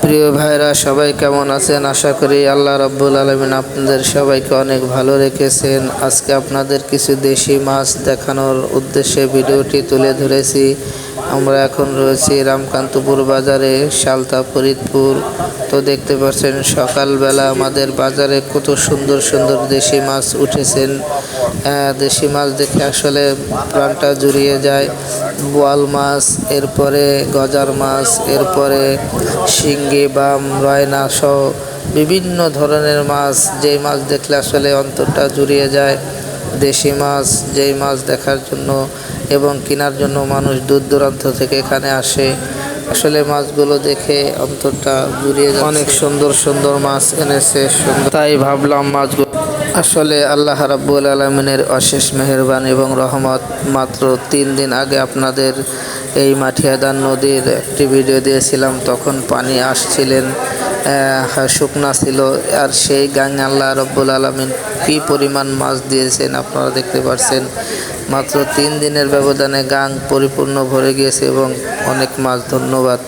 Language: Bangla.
প্রিয় ভাইরা সবাই কেমন আছেন? আশা করি আল্লাহ রাব্বুল আলামিন আপনাদের সবাইকে অনেক ভালো রেখেছেন। আজকে আপনাদের কিছু দেশি মাছ দেখানোর উদ্দেশ্যে ভিডিওটি তুলে ধরেছি। আমরা এখন রয়েছি রামকান্তপুর বাজারে, সালতা ফরিদপুর। তো দেখতে পাচ্ছেন সকালবেলা আমাদের বাজারে কত সুন্দর সুন্দর দেশি মাছ উঠেছেন। দেশি মাছ দেখে আসলে প্রাণটা জুড়িয়ে যায়। বোয়াল মাছ, এরপরে গজার মাছ, এরপরে শিঙ্গি, বাম, রয়না সহ বিভিন্ন ধরনের মাছ, যেই মাছ দেখলে আসলে অন্তরটা জুড়িয়ে যায়। দেশি মাছ, যেই মাছ দেখার জন্য এবং কেনার জন্য মানুষ দূর দূরান্ত থেকে এখানে আসে। আসলে মাছগুলো দেখে অন্তরটা জুড়িয়ে যায়। অনেক সুন্দর সুন্দর মাছ এনেছে, তাই ভাবলাম মাছগুলো আসলে আল্লাহ রাব্বুল আলামিনের অশেষ মেহেরবানি এবং রহমত। মাত্র 3 দিন আগে আপনাদের এই মাঠিয়াদান নদীর একটি ভিডিও দিয়েছিলাম, তখন পানি আসছিলেন, শুকনা ছিল, আর সেই গাঙে আল্লাহ রাব্বুল আলামিন কী পরিমাণ মাছ দিয়েছেন আপনারা দেখতে পাচ্ছেন। মাত্র 3 দিনের ব্যবধানে গাং পরিপূর্ণ ভরে গিয়েছে এবং অনেক মাছ। ধন্যবাদ।